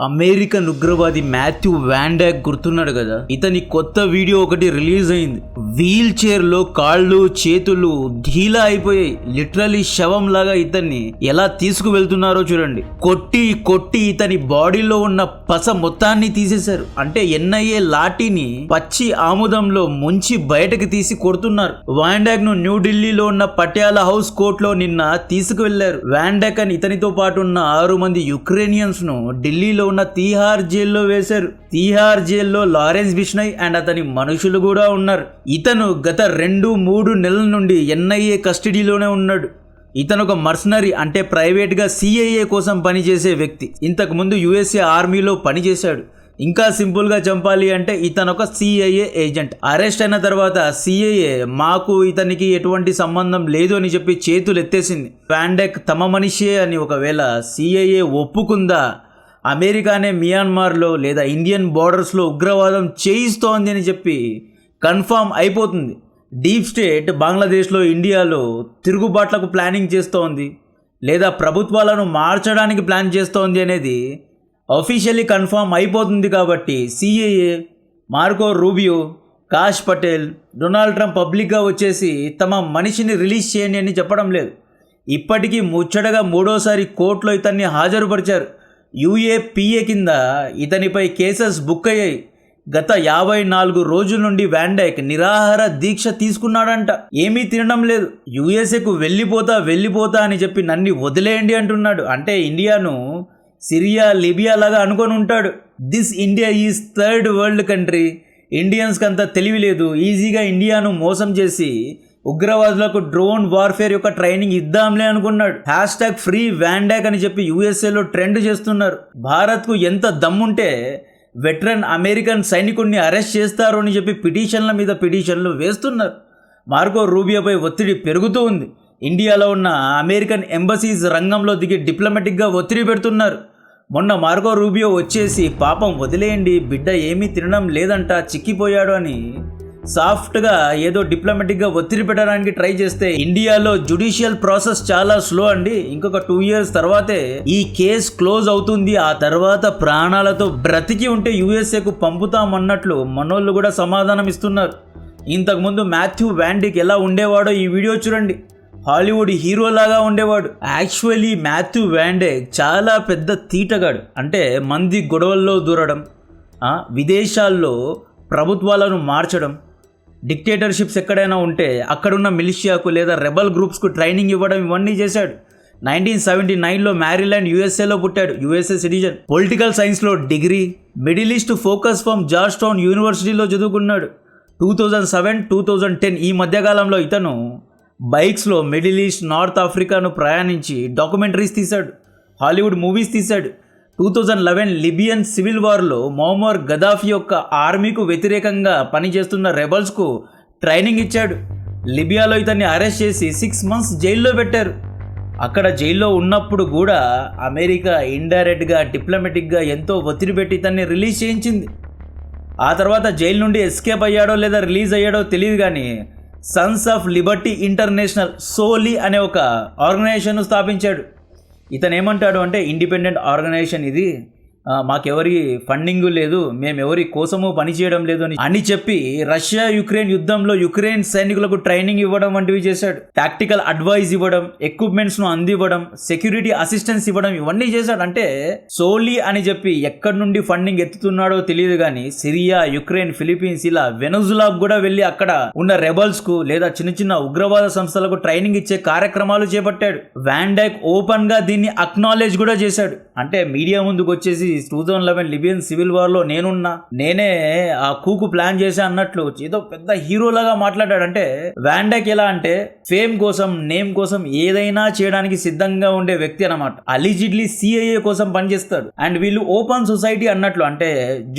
American ఉగ్రవాది Matthew van dock గుర్తున్నాడు కదా. ఇతని కొత్త వీడియో ఒకటి రిలీజ్ అయింది. వీల్ చైర్ లో కాళ్ళు చేతులు ఢీలా అయిపోయాయి. లిటరలీ శవం లాగా ఇతన్ని ఎలా తీసుకువెళ్తున్నారో చూడండి. కొట్టి కొట్టి ఇతని బాడీలో ఉన్న పస మొత్తాన్ని తీసేశారు. అంటే ఎన్ఐఏ లాఠీని పచ్చి ఆముదంలో ముంచి బయటకు తీసి కొడుతున్నారు. వాన్ డాక్ ను న్యూఢిల్లీలో ఉన్న పటియాలా హౌస్ కోర్ట్ లో నిన్న తీసుకువెళ్లారు. వాన్ డాక్ అని ఇతనితో పాటు ఉన్న 6 మంది యుక్రేనియన్స్ ను ఢిల్లీలో ఉన్న తీహార్ జైల్లో వేశారు. తీహార్ జైల్లో లారెన్స్ బిష్నోయ్ అండ్ అతని మనుషులు కూడా ఉన్నారు. ఇతను గత 2-3 నెలల నుండి ఎన్ఐఏ కస్టడీలోనే ఉన్నాడు. ఇతను ఒక మర్సనరీ, అంటే ప్రైవేట్ గా సిఐఏ కోసం పనిచేసే వ్యక్తి. ఇంతకు ముందు యుఎస్ఏ ఆర్మీలో పనిచేశాడు. ఇంకా సింపుల్ గా చెప్పాలి అంటే ఇతను ఒక సిఐఏ ఏజెంట్. అరెస్ట్ అయిన తర్వాత సిఐఏ మాకు ఇతనికి ఎటువంటి సంబంధం లేదు అని చెప్పి చేతులు ఎత్తేసింది. వాన్ డాక్ తమ మనిషే అని ఒకవేళ సిఐఏ ఒప్పుకుందా, అమెరికానే మియాన్మార్లో లేదా ఇండియన్ బార్డర్స్లో ఉగ్రవాదం చేయిస్తోంది అని చెప్పి కన్ఫామ్ అయిపోతుంది. డీప్ స్టేట్ బంగ్లాదేశ్లో, ఇండియాలో తిరుగుబాట్లకు ప్లానింగ్ చేస్తోంది లేదా ప్రభుత్వాలను మార్చడానికి ప్లాన్ చేస్తోంది అనేది అఫీషియల్లీ కన్ఫామ్ అయిపోతుంది. కాబట్టి CAA, Marco Rubio, Kash Patel, Donald Trump పబ్లిక్గా వచ్చేసి తమ మనిషిని రిలీజ్ చేయండి అని చెప్పడం లేదు. ఇప్పటికీ ముచ్చటగా 3వసారి కోర్టులో ఇతన్ని హాజరుపరిచారు. యుఏపిఏ కింద ఇతనిపై కేసెస్ బుక్ అయ్యాయి. గత 54 రోజుల నుండి వాన్ డాక్ నిరాహార దీక్ష తీసుకున్నాడంట. ఏమీ తినడం లేదు. యుఎస్ఏకు వెళ్ళిపోతా అని చెప్పి నన్ను వదిలేయండి అంటున్నాడు. అంటే ఇండియాను సిరియా, లిబియా లాగా అనుకొని ఉంటాడు. This India is third world country. ఇండియన్స్కి అంత తెలివి లేదు. ఈజీగా ఇండియాను మోసం చేసి ఉగ్రవాదులకు డ్రోన్ వార్ఫేర్ యొక్క ట్రైనింగ్ ఇద్దాంలే అనుకున్నాడు. #ఫ్రీ వాన్ డాక్ అని చెప్పి యూఎస్ఏలో ట్రెండ్ చేస్తున్నారు. భారత్కు ఎంత దమ్ముంటే వెటరన్ అమెరికన్ సైనికుడిని అరెస్ట్ చేస్తారు అని చెప్పి పిటిషన్ల మీద పిటిషన్లు వేస్తున్నారు. మార్కో రూబియోపై ఒత్తిడి పెరుగుతూ ఉంది. ఇండియాలో ఉన్న అమెరికన్ ఎంబసీస్ రంగంలో దిగి డిప్లొమాటిక్గా ఒత్తిడి పెడుతున్నారు. మొన్న మార్కో రూబియో వచ్చేసి పాపం వదిలేయండి, బిడ్డ ఏమీ తినడం లేదంట, చిక్కిపోయాడు అని సాఫ్ట్గా ఏదో డిప్లొమాటిక్గా ఒత్తిడి పెట్టడానికి ట్రై చేస్తే ఇండియాలో జ్యుడిషియల్ ప్రాసెస్ చాలా స్లో అండి. ఇంకొక 2 years తర్వాతే ఈ కేసు క్లోజ్ అవుతుంది. ఆ తర్వాత ప్రాణాలతో బ్రతికి ఉంటే యుఎస్ఏకు పంపుతామన్నట్లు మనోళ్ళు కూడా సమాధానం ఇస్తున్నారు. ఇంతకుముందు మాథ్యూ వాన్ డాక్ ఎలా ఉండేవాడో ఈ వీడియో చూడండి. హాలీవుడ్ హీరోలాగా ఉండేవాడు. యాక్చువల్లీ మాథ్యూ వాన్ డాక్ చాలా పెద్ద తీటగాడు. అంటే మంది గొడవల్లో దూరడం, విదేశాల్లో ప్రభుత్వాలను మార్చడం, డిక్టేటర్షిప్స్ ఎక్కడైనా ఉంటే అక్కడున్న మిలిషియాకు లేదా రెబల్ గ్రూప్స్కు ట్రైనింగ్ ఇవ్వడం, ఇవన్నీ చేశాడు. 1979లో మ్యారీల్యాండ్ యుఎస్ఏలో పుట్టాడు. USA citizen. పొలిటికల్ సైన్స్లో degree, middle east focus from George town యూనివర్సిటీలో చదువుకున్నాడు. 2007-2010 ఈ మధ్యకాలంలో ఇతను బైక్స్లో మిడిల్ ఈస్ట్, నార్త్ ఆఫ్రికాను ప్రయాణించి డాక్యుమెంటరీస్ తీశాడు, హాలీవుడ్ మూవీస్ తీశాడు. 2011 లిబియన్ సివిల్ వార్లో మొహమ్మర్ గదాఫీ యొక్క ఆర్మీకు వ్యతిరేకంగా పనిచేస్తున్న రెబల్స్కు ట్రైనింగ్ ఇచ్చాడు. లిబియాలో ఇతన్ని అరెస్ట్ చేసి 6 months జైల్లో పెట్టారు. అక్కడ జైల్లో ఉన్నప్పుడు కూడా అమెరికా ఇండైరెక్ట్గా, డిప్లొమాటిక్గా ఎంతో ఒత్తిడి పెట్టి ఇతన్ని రిలీజ్ చేయించింది. ఆ తర్వాత జైలు నుండి ఎస్కేప్ అయ్యాడో లేదా రిలీజ్ అయ్యాడో తెలియదు కానీ సన్స్ ఆఫ్ లిబర్టీ ఇంటర్నేషనల్, సోలీ అనే ఒక ఆర్గనైజేషన్ను స్థాపించాడు. ఇతను ఏమంటాడు అంటే ఇండిపెండెంట్ ఆర్గనైజేషన్ ఇది, మాకెవరి ఫండింగ్ లేదు, మేము ఎవరి కోసము పనిచేయడం లేదు అని చెప్పి రష్యా యుక్రెయిన్ యుద్ధంలో యుక్రెయిన్ సైనికులకు ట్రైనింగ్ ఇవ్వడం వంటివి చేశాడు. టాక్టికల్ అడ్వైజ్ ఇవ్వడం, ఎక్విప్మెంట్స్ ను అందివ్వడం, సెక్యూరిటీ అసిస్టెన్స్ ఇవ్వడం, ఇవన్నీ చేశాడు. అంటే సోలీ అని చెప్పి ఎక్కడి నుండి ఫండింగ్ ఎత్తుతున్నాడో తెలియదు కానీ సిరియా, యుక్రెయిన్, ఫిలిపీన్స్ ఇలా వెనుజులాకు కూడా వెళ్ళి అక్కడ ఉన్న రెబల్స్ కు లేదా చిన్న చిన్న ఉగ్రవాద సంస్థలకు ట్రైనింగ్ ఇచ్చే కార్యక్రమాలు చేపట్టాడు. వాన్ డాక్ ఓపెన్ గా దీన్ని అక్నాలెడ్జ్ కూడా చేశాడు. అంటే మీడియా ముందుకు వచ్చేసి 2011 లిబియన్ సివిల్ వార్లో నేనే ఆ కూకు ప్లాన్ చేశా అన్నట్లు ఏదో పెద్ద హీరోలాగా మాట్లాడాడు. అంటే వాన్ డాక్ ఎలా అంటే ఫేమ్ కోసం, నేమ్ కోసం ఏదైనా చేయడానికి సిద్ధంగా ఉండే వ్యక్తి అన్నమాట. అలిజిడ్లీ సిఐఏ కోసం పనిచేస్తాడు. అండ్ వీళ్ళు ఓపెన్ సొసైటీ అన్నట్లు, అంటే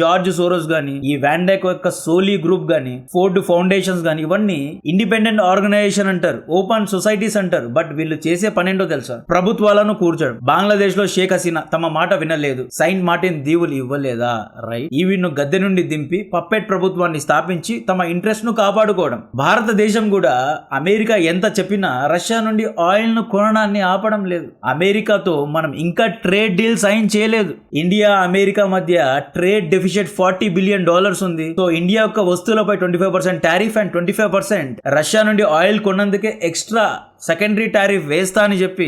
జార్జ్ సోరోస్ గానీ, ఈ వాన్ డాక్ యొక్క సోలీ గ్రూప్ గానీ, ఫోర్డ్ ఫౌండేషన్స్ గానీ, ఇవన్నీ ఇండిపెండెంట్ ఆర్గనైజేషన్ అంటారు, ఓపెన్ సొసైటీస్ అంటారు. బట్ వీళ్ళు చేసే పనేంటో తెలుసా? ప్రభుత్వాలను కూర్చోడం. బంగ్లాదేశ్ లో షేక్ హసీనా తమ మాట వినలేదు, సైన్ మార్టిన్ దీవులు ఇవ్వలేదా? రైట్. ఈవిడ్ను గద్దె నుండి దింపి పప్పెట్ ప్రభుత్వాన్ని స్థాపించి తమ ఇంట్రెస్ట్ ను కాపాడుకోవడం. భారతదేశం కూడా అమెరికా ఎంత చెప్పినా రష్యా నుండి ఆయిల్ ను కొనడాన్ని ఆపడం లేదు. అమెరికాతో మనం ఇంకా ట్రేడ్ డీల్ సైన్ చేయలేదు. ఇండియా అమెరికా మధ్య ట్రేడ్ డెఫిసిట్ $40 బిలియన్ ఉంది. సో ఇండియా యొక్క వస్తువులపై 25% టారిఫ్ అండ్ 25% రష్యా నుండి ఆయిల్ కొన్నందుకే ఎక్స్ట్రా సెకండరీ టారిఫ్ వేస్తా అని చెప్పి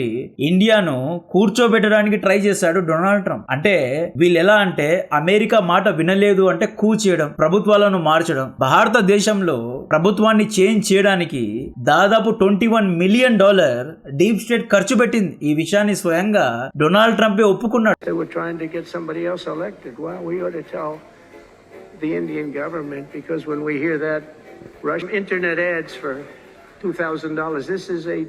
ఇండియాను కూర్చోబెట్టడానికి ట్రై చేశాడు డొనాల్డ్ ట్రంప్. అంటే వీళ్ళు ఎలా అంటే అమెరికా మాట వినలేదు అంటే కూ చేయడం, ప్రభుత్వాలను మార్చడం. భారతదేశంలో ప్రభుత్వాన్ని చేంజ్ చేయడానికి దాదాపు $21 మిలియన్ డీప్ స్టేట్ ఖర్చు పెట్టింది. ఈ విషయాన్ని స్వయంగా డొనాల్డ్ ట్రంపే ఒప్పుకున్నాడు. The Indian government, because when we hear that Russian internet ads for $2,000, this is a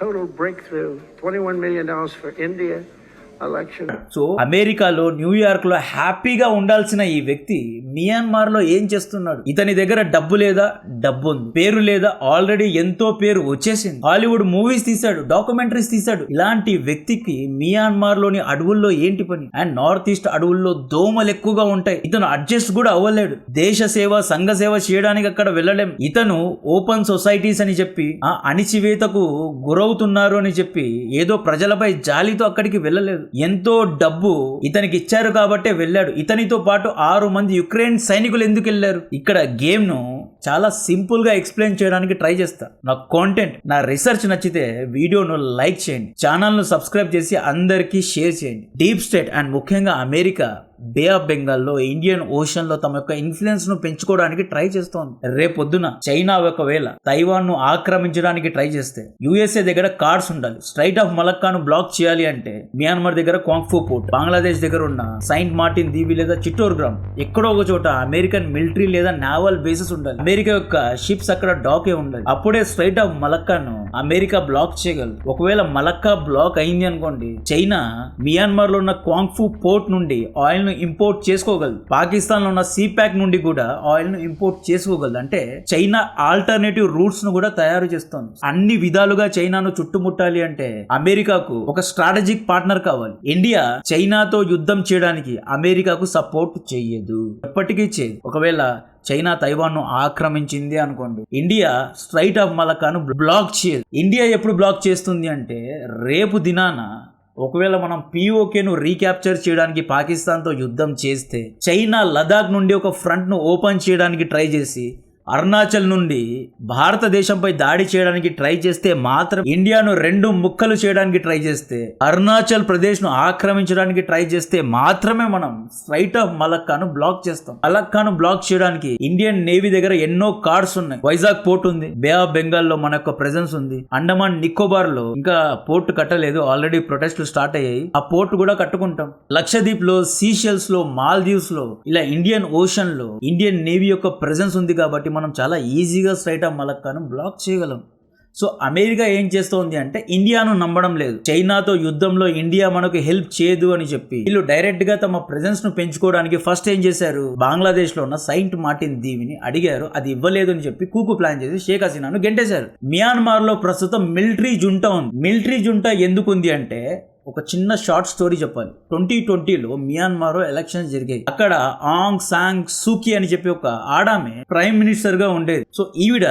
total breakthrough. $21 million for India election. So అమెరికాలో న్యూయార్క్ లో హ్యాపీగా ఉండాల్సిన ఈ వ్యక్తి మియాన్మార్ లో ఏం చేస్తున్నాడు? ఇతని దగ్గర డబ్బు లేదా? డబ్బు ఉంది. పేరు లేదా? ఆల్రెడీ ఎంతో పేరు వచ్చేసింది. హాలీవుడ్ మూవీస్ తీశాడు, డాక్యుమెంటరీస్ తీశాడు. ఇలాంటి వ్యక్తికి మియాన్మార్ లోని అడవుల్లో ఏంటి పని? అండ్ నార్త్ ఈస్ట్ అడవుల్లో దోమలు ఎక్కువగా ఉంటాయి. ఇతను అడ్జస్ట్ కూడా అవ్వలేడు. దేశ సేవ, సంఘ సేవ చేయడానికి అక్కడ వెళ్ళలేం. ఇతను ఓపెన్ సొసైటీస్ అని చెప్పి అణిచివేతకు గురవుతున్నారు అని చెప్పి ఏదో ప్రజలపై జాలితో అక్కడికి వెళ్ళలేదు. ఎంతో డబ్బు ఇతనికి ఇచ్చారు కాబట్టే వెళ్ళాడు. ఇతనితో పాటు 6 మంది యుక్రెయిన్ సైనికులు ఎందుకు వెళ్ళారు? ఇక్కడ గేమ్ ను చాలా సింపుల్ గా ఎక్స్ప్లెయిన్ చేయడానికి ట్రై చేస్తా. నా కాంటెంట్, నా రీసెర్చ్ నచ్చితే వీడియోను లైక్ చేయండి, ఛానల్ ను సబ్స్క్రైబ్ చేసి అందరికీ షేర్ చేయండి. డీప్ స్టేట్ అండ్ ముఖ్యంగా అమెరికా బే ఆఫ్ బెంగాల్లో ఇండియన్ ఓషన్ లో తమ యొక్క ఇన్ఫ్లుయెన్స్ ను పెంచుకోవడానికి ట్రై చేస్తోంది. రేపొద్దున చైనా ఒకవేళ తైవాన్ ను ఆక్రమించడానికి ట్రై చేస్తే యుఎస్ఏ దగ్గర కార్డ్స్ ఉండాలి. స్ట్రైట్ ఆఫ్ మలక్కాను బ్లాక్ చేయాలి అంటే మియాన్మార్ దగ్గర క్వాంగ్ఫూ పోర్ట్, బంగ్లాదేశ్ దగ్గర ఉన్న సెయింట్ మార్టిన్ దీవి లేదా చిట్టోర్గ్రామ్, ఎక్కడో ఒక చోట అమెరికన్ మిలిటరీ లేదా నావల్ బేసెస్ ఉండాలి. అమెరికా యొక్క షిప్స్ అక్కడ డాకే ఉండాలి. అప్పుడే స్ట్రైట్ ఆఫ్ మలక్కాను అమెరికా బ్లాక్ చేయగలదు. ఒకవేళ మలక్కా బ్లాక్ అయింది అనుకోండి, చైనా మియాన్మార్ లో ఉన్న క్వాంగ్ఫూ పోర్ట్ నుండి ఆయిల్ ఇంపోర్ట్ చేసుకోగలదు. పాకిస్తాన్ లో ఉన్న సీపాక్ నుండి కూడా ఆయిల్ ను ఇంపోర్ట్ చేసుకోగలదు. అంటే చైనా ఆల్టర్నేటివ్ రూట్స్ ను కూడా తయారు చేస్తోంది. అన్ని విధాలుగా చైనాను చుట్టుముట్టాలి అంటే అమెరికాకు ఒక స్ట్రాటజిక్ పార్ట్నర్ కావాలి. ఇండియా చైనాతో యుద్ధం చేయడానికి అమెరికాకు సపోర్ట్ చేయదు, ఎప్పటికీ చేయదు. ఒకవేళ చైనా తైవాన్ ను ఆక్రమించింది అనుకోండి, ఇండియా స్ట్రైట్ ఆఫ్ మలక్కాను బ్లాక్ చేయదు. ఇండియా ఎప్పుడు బ్లాక్ చేస్తుంది అంటే రేపు దినాన ఒకవేళ మనం పిఓకేను రీక్యాప్చర్ చేయడానికి పాకిస్తాన్తో యుద్ధం చేస్తే, చైనా లదాఖ్ నుండి ఒక ఫ్రంట్ను ఓపెన్ చేయడానికి ట్రై చేసి అరుణాచల్ నుండి భారతదేశంపై దాడి చేయడానికి ట్రై చేస్తే మాత్రం, ఇండియాను 2 ముక్కలు చేయడానికి ట్రై చేస్తే, అరుణాచల్ ప్రదేశ్ ను ఆక్రమించడానికి ట్రై చేస్తే మాత్రమే మనం స్ట్రైట్ ఆఫ్ మలక్కాను బ్లాక్ చేస్తాం. మలక్కాను బ్లాక్ చేయడానికి ఇండియన్ నేవీ దగ్గర ఎన్నో కార్డ్స్ ఉన్నాయి. వైజాగ్ పోర్ట్ ఉంది, బే ఆఫ్ బెంగాల్ లో మన యొక్క ప్రెజెన్స్ ఉంది, అండమాన్ నికోబార్ లో ఇంకా పోర్ట్ కట్టలేదు, ఆల్రెడీ ప్రొటెస్ట్లు స్టార్ట్ అయ్యాయి, ఆ పోర్ట్ కూడా కట్టుకుంటాం. లక్షద్వీప్ లో, సీషెల్స్ లో, మాల్దీవ్స్ లో, ఇలా ఇండియన్ ఓషన్ లో ఇండియన్ నేవీ యొక్క ప్రెజెన్స్ ఉంది కాబట్టి మనం చాలా ఈజీగా స్ట్రైట్ ఆఫ్ మలక్కాను బ్లాక్ చేయగలం. సో అమెరికా ఏం చేస్తోంది అంటే ఇండియాను నమ్మడం లేదు. చైనాతో యుద్ధంలో ఇండియా మనకు హెల్ప్ చేయదు అని చెప్పి వీళ్ళు డైరెక్ట్ గా తమ ప్రెజెన్స్ ను పెంచుకోవడానికి ఫస్ట్ ఏం చేశారు, బంగ్లాదేశ్ లో ఉన్న సెయింట్ మార్టిన్ దీవిని అడిగారు. అది ఇవ్వలేదు అని చెప్పి కూకు ప్లాన్ చేసి షేక్ హసీనాను గెంటేశారు. మియాన్మార్ లో ప్రస్తుతం మిలిటరీ జుంటా ఉంది. మిలిటరీ జుంటా ఎందుకు ఉంది అంటే ఒక చిన్న షార్ట్ స్టోరీ చెప్పాలి. 2020లో మియాన్మార్ లో ఎలక్షన్స్ జరిగాయి. అక్కడ ఆంగ్ సాంగ్ సూకీ అని చెప్పి ఒక ఆడామె ప్రైమ్ మినిస్టర్ గా ఉండేది. సో ఈవిడ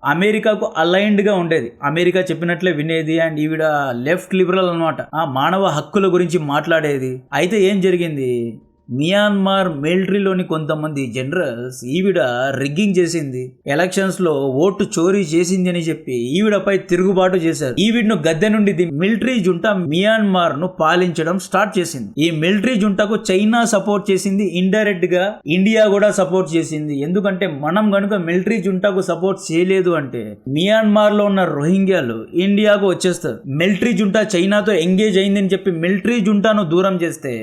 అమెరికాకు అలైన్డ్ గా ఉండేది, అమెరికా చెప్పినట్లే వినేది. అండ్ ఈవిడ లెఫ్ట్ లిబరల్ అనమాట, ఆ మానవ హక్కుల గురించి మాట్లాడేది. అయితే ఏం జరిగింది, మియాన్మార్ మిలిటరీలోని కొంతమంది జనరల్స్ ఈవిడ రిగ్గింగ్ చేసింది, ఎలక్షన్స్ లో ఓటు చోరీ చేసింది అని చెప్పి ఈవిడపై తిరుగుబాటు చేశారు. ఈవిడను గద్దె నుండి మిలిటరీ జుంటా మియాన్మార్ ను పాలించడం స్టార్ట్ చేసింది. ఈ మిలిటరీ జుంటాకు చైనా సపోర్ట్ చేసింది, ఇండైరెక్ట్ గా ఇండియా కూడా సపోర్ట్ చేసింది. ఎందుకంటే మనం గనుక మిలిటరీ జుంటాకు సపోర్ట్ చేయలేదు అంటే మియాన్మార్ లో ఉన్న రోహింగ్యాలు ఇండియాకు వచ్చేస్తారు. మిలిటరీ జుంటా చైనాతో ఎంగేజ్ అయిందని చెప్పి మిలిటరీ జుంటాను దూరం చేస్తే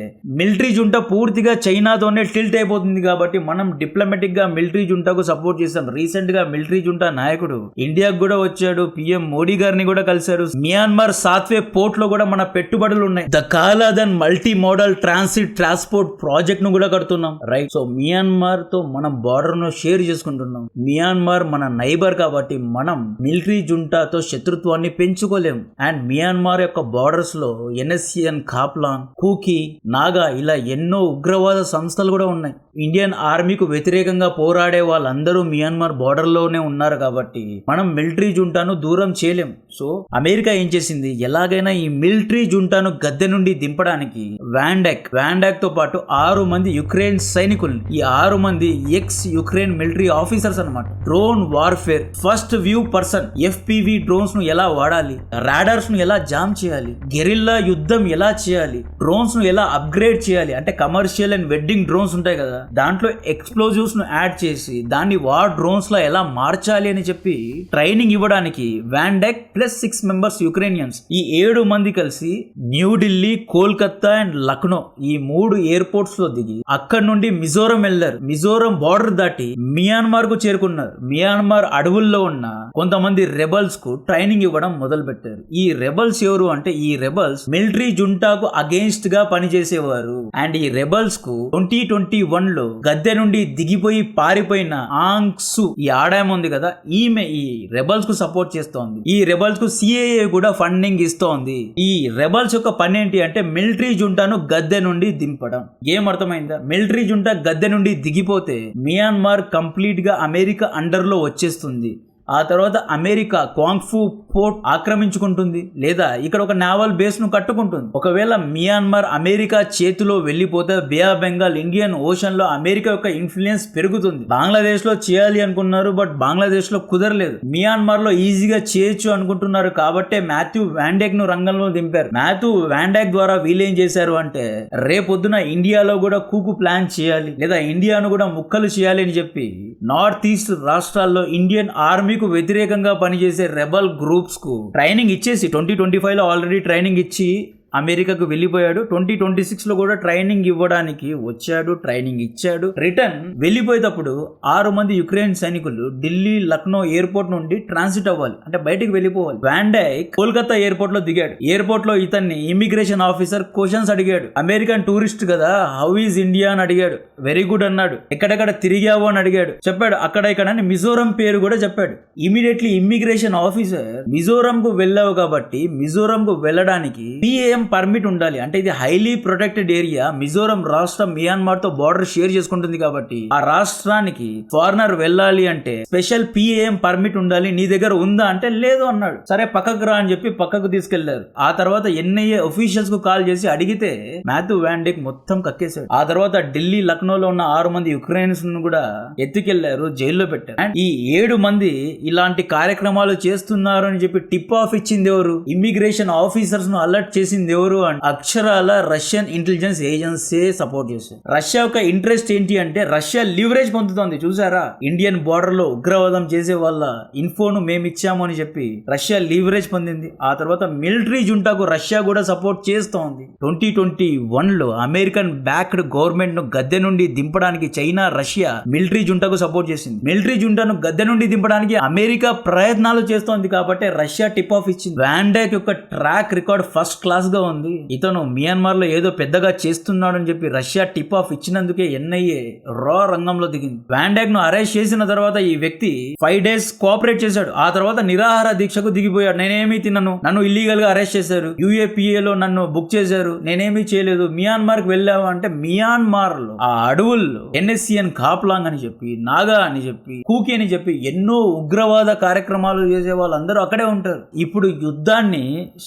మిలిటరీ జుంటా పూర్తి పూర్తిగా చైనాతోనే టిల్ట్ అయిపోతుంది కాబట్టి మనం డిప్లొమాటిక్ గా మిలిటరీ జుంటాకు సపోర్ట్ చేస్తాం. రీసెంట్ గా మిలిటరీ జుంటా నాయకుడు ఇండియాకు కూడా వచ్చాడు, పిఎం మోడీ గారిని కూడా కలిశారు. మియాన్మార్ సాత్వే పోర్ట్ లో కూడా మన పెట్టుబడులు ఉన్నాయి. The Kaladan multi modal transit transport project ను కూడా కడుతున్నాం. రైట్. సో మియాన్మార్ తో మనం బార్డర్ ను షేర్ చేసుకుంటున్నాం. మియాన్మార్ మన నైబర్ కాబట్టి మనం మిలిటరీ జుంటాతో శత్రుత్వాన్ని పెంచుకోలేము. అండ్ మియాన్మార్ యొక్క బార్డర్స్ లో ఎన్ఎస్సిఎన్ కాప్లాన్, కూకీ, నాగా ఇలా ఎన్నో ఉగ్రవాద సంస్థలు కూడా ఉన్నాయి. ఇండియన్ ఆర్మీకు వ్యతిరేకంగా పోరాడే వాళ్ళందరూ మియాన్మార్ బార్డర్ లోనే ఉన్నారు కాబట్టి మనం మిలిటరీ జుంటాను దూరం చేయలేం. సో అమెరికా ఏం చేసింది, ఎలాగైనా ఈ మిలిటరీ జుంటాను గద్దె నుండి దింపడానికి వ్యాండాక్ తో పాటు 6 మంది యుక్రెయిన్ సైనికుల్ని, ఈ 6 మంది ఎక్స్ యుక్రెయిన్ మిలిటరీ ఆఫీసర్స్ అన్నమాట. Drone warfare, first view person FPV drones ను ఎలా వాడాలి, రాడార్స్ ను ఎలా జామ్ చేయాలి, గెరిల్లా యుద్ధం ఎలా చేయాలి, డ్రోన్స్ ను ఎలా అప్గ్రేడ్ చేయాలి, అంటే కమర్షియల్ అండ్ వెడ్డింగ్ డ్రోన్స్ ఉంటాయి కదా, దాంట్లో ఎక్స్ప్లోజివ్స్ ను యాడ్ చేసి దాన్ని వార్ డ్రోన్స్ లా ఎలా మార్చాలి అని చెప్పి ట్రైనింగ్ ఇవ్వడానికి వ్యాండాక్ ప్లస్ 6 మెంబర్స్ యుక్రెయినియన్స్, ఈ 7 మంది కలిసి న్యూఢిల్లీ, కోల్కతా అండ్ లక్నో ఈ 3 ఎయిర్పోర్ట్స్ లో దిగి అక్కడ నుండి మిజోరం వెళ్లారు. మిజోరం బార్డర్ దాటి మియాన్మార్ కు చేరుకున్నారు. మియాన్మార్ అడవుల్లో ఉన్న కొంతమంది రెబల్స్ కు ట్రైనింగ్ ఇవ్వడం మొదలు పెట్టారు. ఈ రెబల్స్ ఎవరు అంటే, ఈ రెబల్స్ మిలిటరీ జుంటాకు అగేన్స్ట్ గా పనిచేసేవారు. అండ్ ఈ రెబల్స్ కు 2021 లో గద్దె నుండి దిగిపోయి పారిపోయిన ఆంగ్ సు, ఈ ఆడాయం ఉంది కదా, ఈమె ఈ రెబల్స్ కు సపోర్ట్ చేస్తోంది. ఈ రెబల్స్ కు సిఐఏ కూడా ఫండింగ్ ఇస్తోంది. ఈ రెబల్స్ యొక్క పని ఏంటి అంటే మిలిటరీ జుంటాను గద్దె నుండి దింపడం. ఏం అర్థమైందా? మిలిటరీ జుంటా గద్దె నుండి దిగిపోతే మియాన్మార్ కంప్లీట్ గా అమెరికా అండర్ లో వచ్చేస్తుంది. ఆ తర్వాత అమెరికా క్వాంగ్ఫు పోర్ట్ ఆక్రమించుకుంటుంది, లేదా ఇక్కడ ఒక నావల్ బేస్ ను కట్టుకుంటుంది. ఒకవేళ మియాన్మార్ అమెరికా చేతిలో వెళ్లిపోతే బే ఆఫ్ బెంగాల్, ఇండియన్ ఓషన్ లో అమెరికా యొక్క ఇన్ఫ్లుయెన్స్ పెరుగుతుంది. బంగ్లాదేశ్ లో చేయాలి అనుకున్నారు, బట్ బంగ్లాదేశ్ లో కుదరలేదు. మియాన్మార్ లో ఈజీగా చేయొచ్చు అనుకుంటున్నారు కాబట్టే మాథ్యూ వ్యాండాక్ ను రంగంలో దింపారు. మాథ్యూ వ్యాండాక్ ద్వారా వీళ్ళేం చేశారు అంటే, రేపొద్దున ఇండియాలో కూడా కూకు ప్లాన్ చేయాలి, లేదా ఇండియాను కూడా ముక్కలు చేయాలి అని చెప్పి నార్త్ ఈస్ట్ రాష్ట్రాల్లో ఇండియన్ ఆర్మీకు వ్యతిరేకంగా పనిచేసే రెబల్ గ్రూప్స్ కు ట్రైనింగ్ ఇచ్చేసి 2025 లో ఆల్రెడీ ట్రైనింగ్ ఇచ్చి అమెరికాకు వెళ్ళిపోయాడు. 2026 లో కూడా ట్రైనింగ్ ఇవ్వడానికి వచ్చాడు, ట్రైనింగ్ ఇచ్చాడు. రిటర్న్ వెళ్ళిపోయేటప్పుడు 6 మంది యుక్రెయిన్ సైనికులు ఢిల్లీ, లక్నో ఎయిర్పోర్ట్ నుండి ట్రాన్సిట్ అవ్వాలి, అంటే బయటికి వెళ్ళిపోవాలి. వ్యాండాక్ కోల్కతా ఎయిర్పోర్ట్ లో దిగాడు. ఎయిర్పోర్ట్ లో ఇతన్ని ఇమిగ్రేషన్ ఆఫీసర్ క్వశ్చన్స్ అడిగాడు. అమెరికన్ టూరిస్ట్ కదా, హౌ ఈజ్ ఇండియా అని అడిగాడు. వెరీ గుడ్ అన్నాడు. ఎక్కడెక్కడ తిరిగావు అని అడిగాడు. చెప్పాడు అక్కడ ఇక్కడ అని మిజోరం పేరు కూడా చెప్పాడు. ఇమీడియట్లీ ఇమిగ్రేషన్ ఆఫీసర్, మిజోరం కు వెళ్ళావు కాబట్టి మిజోరం కు వెళ్ళడానికి PAM పర్మిట్ ఉండాలి, అంటే ఇది హైలీ ప్రొటెక్టెడ్ ఏరియా. మిజోరం రాష్ట్రం మియాన్మార్ తో బార్డర్ షేర్ చేసుకుంటుంది కాబట్టి ఆ రాష్ట్రానికి ఫారినర్ వెళ్ళాలి అంటే స్పెషల్ PAM పర్మిట్ ఉండాలి. నీ దగ్గర ఉందా అంటే లేదు అన్నాడు. సరే పక్కకు రా అని చెప్పి పక్కకు తీసుకెళ్లారు. ఆ తర్వాత NIA అఫీషియల్స్ కు కాల్ చేసి అడిగితే మాథ్యూ వ్యాండాక్ మొత్తం కక్కేశాడు. ఆ తర్వాత ఢిల్లీ, లక్నోలో ఉన్న 6 మంది యుక్రెయిన్స్ ను కూడా ఎత్తుకెళ్లారు, జైల్లో పెట్టారు. అండ్ ఈ 7 మంది ఇలాంటి కార్యక్రమాలు చేస్తున్నారు అని చెప్పి టిప్ ఆఫ్ ఇచ్చింది ఎవరు? ఇమిగ్రేషన్ ఆఫీసర్స్ ను అలర్ట్ చేసింది ఎవరు అంటే అక్షరాల రష్యన్ ఇంటెలిజెన్స్ ఏజెన్సీ సపోర్ట్ చేశారు. రష్యా యొక్క ఇంట్రెస్ట్ ఏంటి అంటే, రష్యా లివరేజ్ పొందుతోంది. చూసారా, ఇండియన్ బార్డర్ లో ఉగ్రవాదం చేసే వాళ్ళ ఇన్ఫోను మేము ఇచ్చాము అని చెప్పి రష్యా లివరేజ్ పొందింది. ఆ తర్వాత మిలిటరీ జుంటాకు రష్యా కూడా సపోర్ట్ చేస్తోంది. 2021 లో అమెరికన్ బ్యాక్డ్ గవర్నమెంట్ ను గద్దె నుండి దింపడానికి చైనా, రష్యా మిలిటరీ జుంటాకు సపోర్ట్ చేసింది. మిలిటరీ జుంటాను గద్దె నుండి దింపడానికి అమెరికా ప్రయత్నాలు చేస్తోంది కాబట్టి రష్యా టిప్ ఆఫ్ ఇచ్చింది. వ్యాండాక్ యొక్క ట్రాక్ రికార్డ్ ఫస్ట్ క్లాస్ గా ఉంది. ఇతను మియాన్మార్ లో ఏదో పెద్దగా చేస్తున్నాడు అని చెప్పి రష్యా టిప్ ఆఫ్ ఇచ్చినందుకే NIA రా రంగంలో దిగింది. వ్యాండాక్ ను అరెస్ట్ చేసిన తర్వాత ఈ వ్యక్తి 5 days కోఆపరేట్ చేశాడు. ఆ తర్వాత నిరాహార దీక్షకు దిగిపోయాడు. నేనేమీ తినను, నన్ను ఇల్లీగల్ గా అరెస్ట్ చేశారు, UAPA లో నన్ను బుక్ చేశారు, నేనేమీ చేయలేదు, మియాన్మార్ కు వెళ్ళావు అంటే మియాన్మార్ లో ఆ అడవుల్లో NSCN కాప్లాంగ్ అని చెప్పి, నాగా అని చెప్పి, కూకి అని చెప్పి ఎన్నో ఉగ్రవాద కార్యక్రమాలు చేసే వాళ్ళందరూ అక్కడే ఉంటారు. ఇప్పుడు యుద్ధాన్ని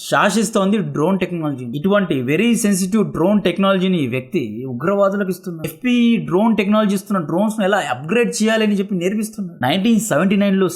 శాసిస్తోంది డ్రోన్ టెక్నాలజీ. ఇటువంటి వెరీ సెన్సిటివ్ డ్రోన్ టెక్నాలజీని ఈ వ్యక్తి ఉగ్రవాదులకు ఇస్తున్నారు. FPV డ్రోన్ టెక్నాలజీ ఇస్తున్న డ్రోన్స్ ను ఎలా అప్గ్రేడ్ చేయాలని చెప్పి నేర్పిస్తున్నారు. 1979 లో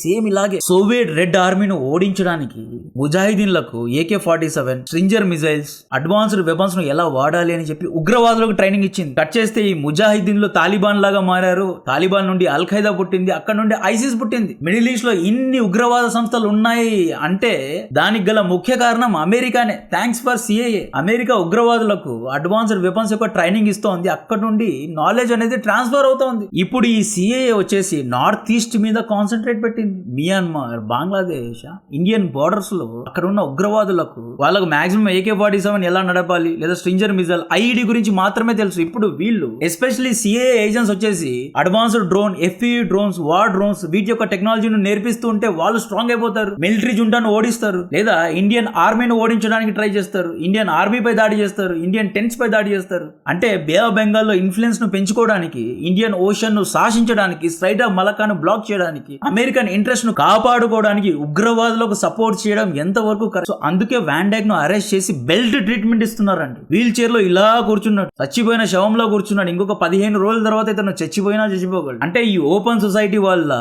సేమ్ ఇలాగే సోవియట్ రెడ్ ఆర్మీను ఓడించడానికి ముజాహిదీన్లకు AK-47 స్ట్రింజర్ మిజైల్స్, అడ్వాన్స్డ్ వెపన్స్ ను ఎలా వాడాలి అని చెప్పి ఉగ్రవాదులకు ట్రైనింగ్ ఇచ్చింది. కట్ చేస్తే ఈ ముజాహిదీన్లు తాలిబాన్ లాగా మారారు. తాలిబాన్ నుండి అల్ ఖైదా పుట్టింది, అక్కడ నుండి ISIS పుట్టింది. మిడిల్ ఈస్ట్ లో ఇన్ని ఉగ్రవాద సంస్థలు ఉన్నాయి అంటే దానికి గల ముఖ్య కారణం అమెరికానే. Thanks for CAA. అమెరికా ఉగ్రవాదులకు అడ్వాన్స్డ్ వెపన్స్ యొక్క ట్రైనింగ్ ఇస్తోంది, అక్కడ నుండి నాలెడ్జ్ అనేది ట్రాన్స్ఫర్ అవుతోంది. ఇప్పుడు ఈ సిఏఏ వచ్చేసి నార్త్ ఈస్ట్ మీద కాన్సన్ట్రేట్ పెట్టింది. మియాన్మార్, బంగ్లాదేశ్, ఇండియన్ బోర్డర్స్ లో అక్కడ ఉన్న ఉగ్రవాదులకు వాళ్ళకు మాక్సిమం AK-47 ఎలా నడపాలి లేదా స్ట్రింజర్ మిజైల్ ఐఈడి గురించి మాత్రమే తెలుసు. ఇప్పుడు వీళ్ళు ఎస్పెషల్లీ సిఏఏ ఏజెంట్స్ వచ్చేసి advanced drone, FPV drones, war drones వీటి యొక్క టెక్నాలజీని నేర్పిస్తూ ఉంటే వాళ్ళు స్ట్రాంగ్ అయిపోతారు. మిలిటరీ జుంటాను ఓడిస్తారు, లేదా ఇండియన్ ఆర్మీని ఓడించడానికి ట్రై చేస్తారు, ఇండియన్ ఆర్మీ పై దాడి చేస్తారు, ఇండియన్ టెంట్స్ పై దాడి చేస్తారు. అంటే బే ఆఫ్ బెంగాల్ లో ఇన్ఫ్లుయెన్స్ ను పెంచుకోవడానికి, ఇండియన్ ఓషన్ ను శాసించడానికి, స్ట్రైట్ ఆఫ్ మలక్కాను బ్లాక్ చేయడానికి, అమెరికన్ ఇంట్రెస్ట్ ను కాపాడుకోవడానికి ఉగ్రవాదులకు సపోర్ట్ చేయడం ఎంతవరకు కరెక్ట్? సో అందుకే వాన్ డాక్ ను అరెస్ట్ చేసి బెల్ట్ ట్రీట్మెంట్ ఇస్తున్నారండి. వీల్ చైర్ లో ఇలా కూర్చున్నాడు, చచ్చిపోయిన శవంలో కూర్చున్నాడు. ఇంకొక 15 రోజుల తర్వాత ఇతను చచ్చిపోగలడు. అంటే ఈ ఓపెన్ సొసైటీ వల్ల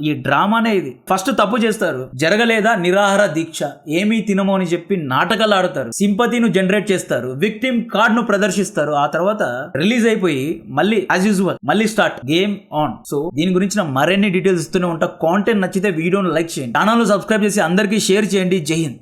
ఈ డ్రామానే ఇది. ఫస్ట్ తప్పు చేస్తారు, జరగలేదా నిరాహార దీక్ష, ఏమీ తినమో అని చెప్పి నాటకాలు ఆడతారు, సింపతిను జనరేట్ చేస్తారు, విక్టిమ్ కార్డ్ ను ప్రదర్శిస్తారు. ఆ తర్వాత రిలీజ్ అయిపోయి మళ్ళీ యాజ్ యూజువల్ మళ్ళీ స్టార్ట్ గేమ్ ఆన్. సో దీని గురించిన మరిన్ని డీటెయిల్స్ ఇస్తూనే ఉంటా. కాంటెంట్ నచ్చితే వీడియోను లైక్ చేయండి, ఛానల్ సబ్స్క్రైబ్ చేసి అందరికీ షేర్ చేయండి. జై హింద్.